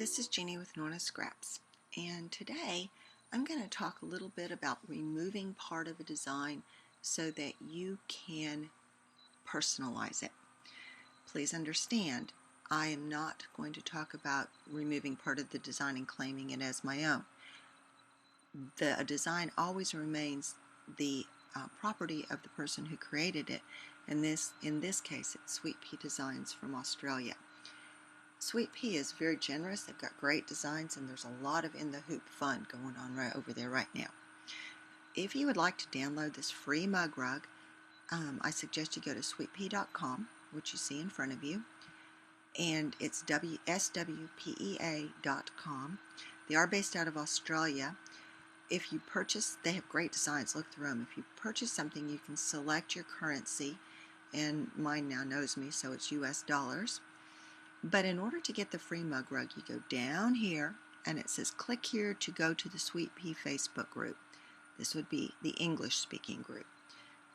this is Jeannie with Norna Scraps, and today I'm going to talk a little bit about removing part of a design so that you can personalize it. Please understand, I am not going to talk about removing part of the design and claiming it as my own. The design always remains the property of the person who created it, and in this case it's Sweet Pea Designs from Australia. Sweet Pea is very generous. They've got great designs, and there's a lot of in the hoop fun going on right over there right now. If you would like to download this free mug rug, I suggest you go to sweetpea.com, which you see in front of you, and it's swpea.com. They are based out of Australia. If you purchase, they have great designs. Look through them. If you purchase something, you can select your currency, and mine now knows me, so it's US dollars. But in order to get the free mug rug, you go down here, and it says click here to go to the Sweet Pea Facebook group. This would be the English-speaking group.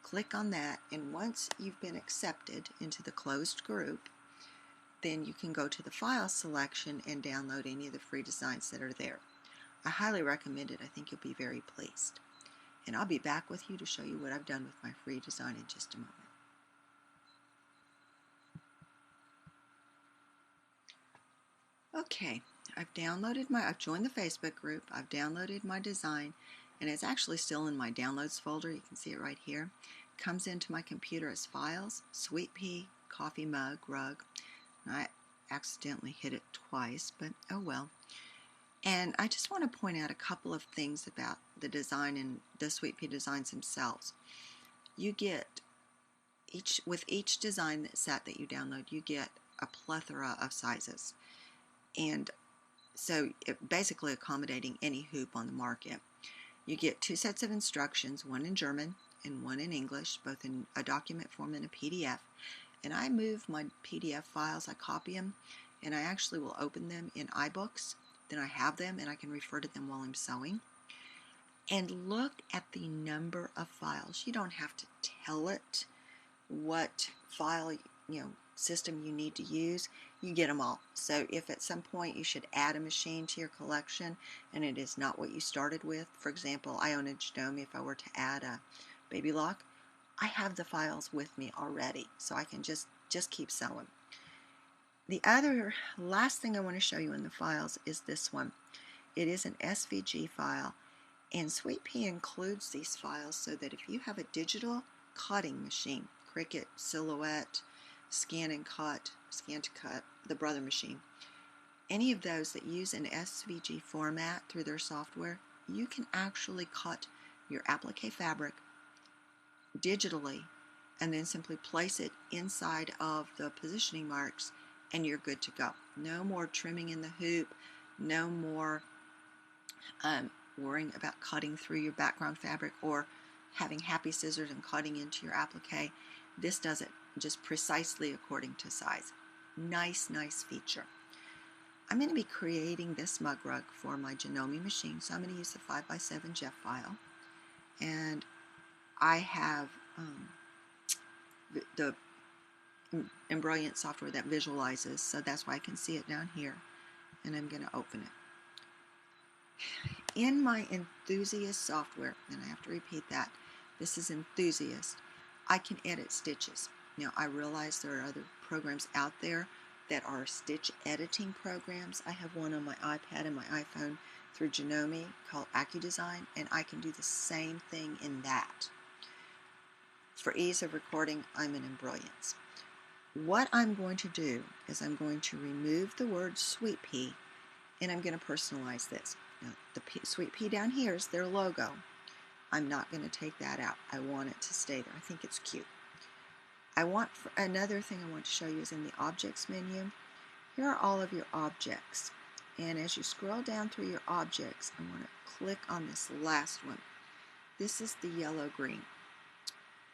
Click on that, and once you've been accepted into the closed group, then you can go to the file selection and download any of the free designs that are there. I highly recommend it. I think you'll be very pleased. And I'll be back with you to show you what I've done with my free design in just a moment. Okay, I've joined the Facebook group, I've downloaded my design, and it's actually still in my downloads folder. You can see it right here. It comes into my computer as files, Sweet Pea, coffee mug, rug. I accidentally hit it twice, but oh well. And I just want to point out a couple of things about the design and the Sweet Pea designs themselves. You get, with each design set that you download, you get a plethora of sizes. And so basically accommodating any hoop on the market. You get 2 sets of instructions, one in German and one in English, both in a document form and a PDF. And I move my PDF files, I copy them, and I actually will open them in iBooks. Then I have them and I can refer to them while I'm sewing. And look at the number of files. You don't have to tell it what file, system you need to use. You get them all. So if at some point you should add a machine to your collection and it is not what you started with, for example, I own a Janome. If I were to add a baby lock, I have the files with me already, so I can just keep sewing. The last thing I want to show you in the files is this one. It is an SVG file, and Sweet Pea includes these files so that if you have a digital cutting machine, Cricut, Silhouette, Scan to Cut, the Brother machine, any of those that use an SVG format through their software, you can actually cut your applique fabric digitally and then simply place it inside of the positioning marks and you're good to go. No more trimming in the hoop, no more worrying about cutting through your background fabric or having happy scissors and cutting into your applique. This does it just precisely according to size. Nice feature. I'm going to be creating this mug rug for my Janome machine, so I'm going to use the 5x7 Jeff file, and I have the Embrilliance software that visualizes, so that's why I can see it down here, and I'm going to open it. In my Enthusiast software, and I have to repeat that, this is Enthusiast, I can edit stitches. Now, I realize there are other programs out there that are stitch editing programs. I have one on my iPad and my iPhone through Janome called AccuDesign, and I can do the same thing in that. For ease of recording, I'm in Embrilliance. What I'm going to do is I'm going to remove the word Sweet Pea, and I'm going to personalize this. Now, the Sweet Pea down here is their logo. I'm not going to take that out. I want it to stay there. I think it's cute. Another thing I want to show you is in the Objects menu. Here are all of your objects. And as you scroll down through your objects, I want to click on this last one. This is the yellow-green.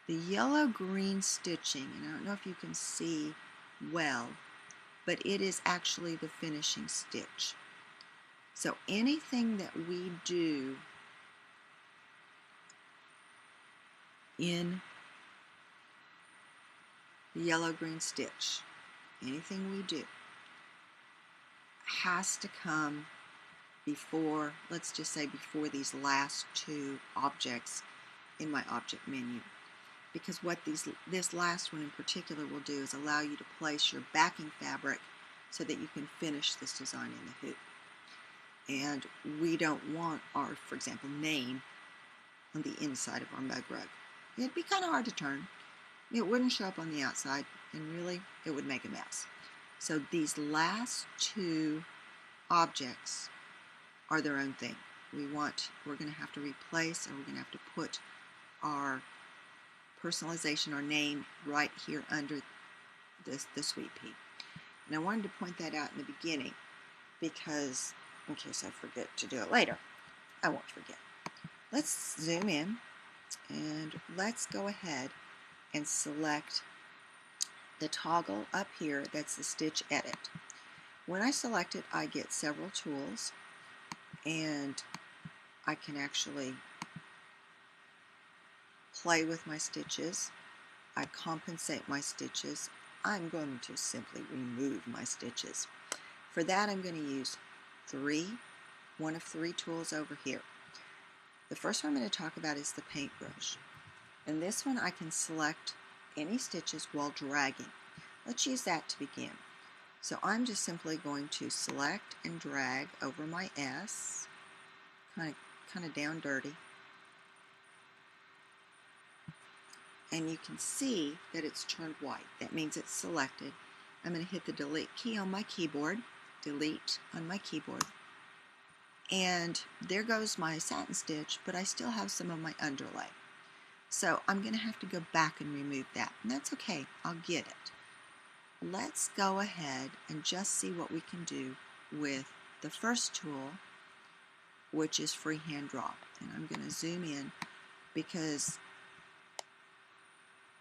The yellow-green stitching, and I don't know if you can see well, but it is actually the finishing stitch. So anything that we do in the yellow-green stitch, anything we do, has to come before, let's just say before these last two objects in my object menu. Because what this last one in particular will do is allow you to place your backing fabric so that you can finish this design in the hoop. And we don't want our, for example, name on the inside of our mug rug. It'd be kind of hard to turn. It wouldn't show up on the outside, and really, it would make a mess. So these last two objects are their own thing. We're going to have to replace, or we're going to have to put our personalization or name right here under the sweet pea. And I wanted to point that out in the beginning because in case I forget to do it later, I won't forget. Let's zoom in and let's go ahead and select the toggle up here that's the stitch edit. When I select it, I get several tools and I can actually play with my stitches. I compensate my stitches. I'm going to simply remove my stitches. For that, I'm going to use one of three tools over here. The first one I'm going to talk about is the paintbrush. And this one I can select any stitches while dragging. Let's use that to begin. So I'm just simply going to select and drag over my S, kind of down dirty. And you can see that it's turned white. That means it's selected. I'm going to hit the delete key on my keyboard, delete on my keyboard. And there goes my satin stitch, but I still have some of my underlay. So I'm going to have to go back and remove that. And that's okay, I'll get it. Let's go ahead and just see what we can do with the first tool, which is freehand drop. And I'm going to zoom in because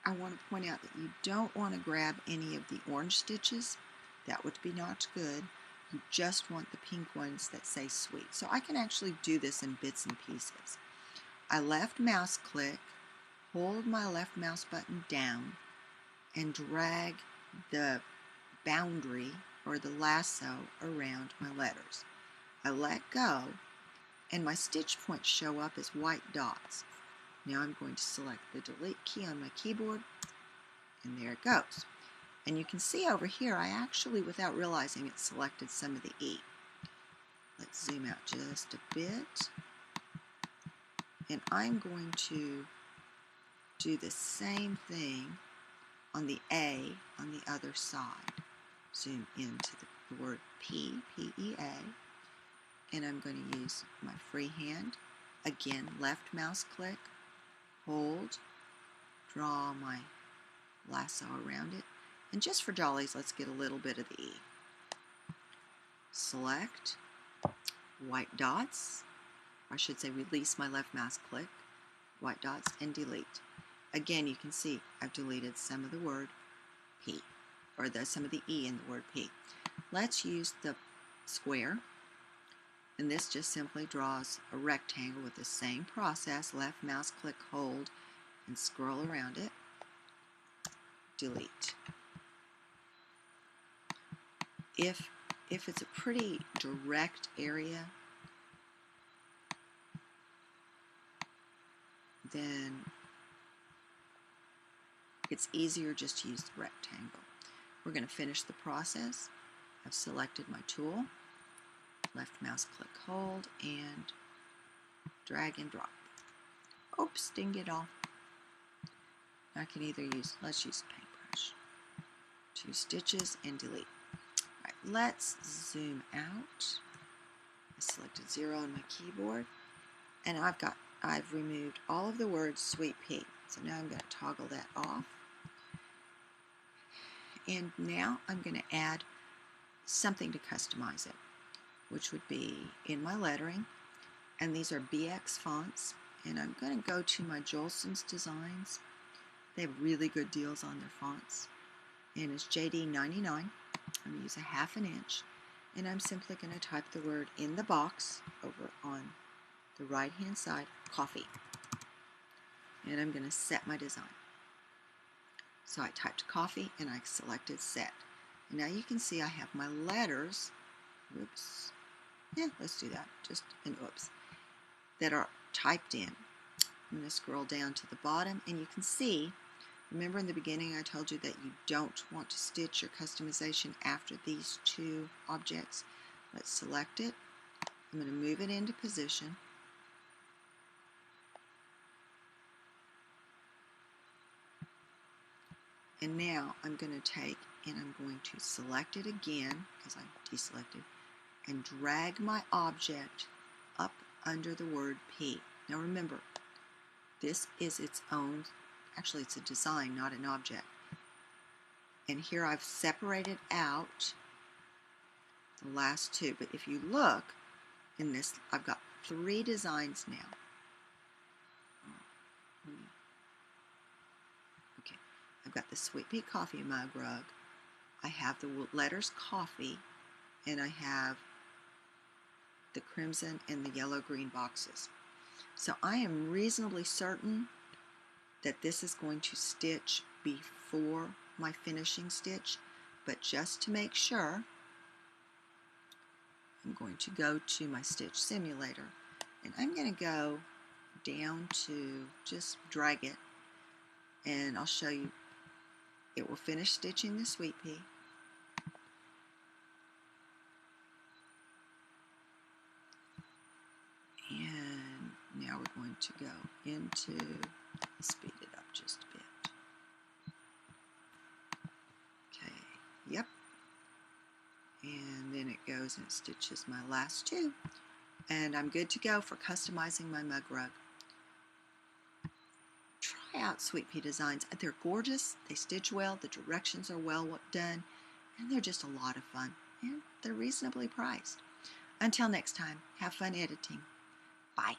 I want to point out that you don't want to grab any of the orange stitches. That would be not good. You just want the pink ones that say sweet. So I can actually do this in bits and pieces. I left mouse click, hold my left mouse button down, and drag the boundary or the lasso around my letters. I let go, and my stitch points show up as white dots. Now I'm going to select the delete key on my keyboard, and there it goes. And you can see over here, I actually, without realizing it, selected some of the E. Let's zoom out just a bit. And I'm going to do the same thing on the A on the other side. Zoom into the word P, P-E-A. And I'm going to use my freehand. Again, left mouse click, hold, draw my lasso around it. And just for jollies, let's get a little bit of the E. Select white dots, or I should say release my left mouse click, white dots, and delete. Again, you can see I've deleted some of the word P, or some of the E in the word P. Let's use the square, and this just simply draws a rectangle with the same process, left mouse click, hold, and scroll around it, delete. If it's a pretty direct area, then it's easier just to use the rectangle. We're going to finish the process. I've selected my tool, left mouse click, hold, and drag and drop. Oops, didn't get all. I can either use, let's use a paintbrush. 2 stitches and delete. Alright, let's zoom out. I selected 0 on my keyboard, and I've removed all of the words sweet pea. So now I'm going to toggle that off. And now I'm going to add something to customize it, which would be in my lettering. And these are BX fonts. And I'm going to go to my Jolson's Designs. They have really good deals on their fonts. And it's JD99. I'm going to use a 1/2 inch. And I'm simply going to type the word in the box over on the right hand side, coffee. And I'm going to set my design. So I typed coffee and I selected set. And now you can see I have my letters oops, yeah, let's do that, just an oops, that are typed in. I'm going to scroll down to the bottom, and you can see, remember in the beginning I told you that you don't want to stitch your customization after these two objects. Let's select it. I'm going to move it into position. And now I'm going to take and I'm going to select it again, because I deselected, and drag my object up under the word P. Now remember, this is its own, actually it's a design, not an object. And here I've separated out the last two, but if you look in this, I've got 3 designs now. Okay, I've got the Sweet Pea Coffee mug rug, I have the letters coffee, and I have the crimson and the yellow-green boxes. So I am reasonably certain that this is going to stitch before my finishing stitch, but just to make sure, I'm going to go to my stitch simulator, and I'm going to go down to just drag it, and I'll show you. It will finish stitching the sweet pea. And now we're going to go into, speed it up just a bit. Okay, yep. And then it goes and it stitches my last 2. And I'm good to go for customizing my mug rug. Try out Sweet Pea designs. They're gorgeous, they stitch well, the directions are well done, and they're just a lot of fun. And they're reasonably priced. Until next time, have fun editing. Bye.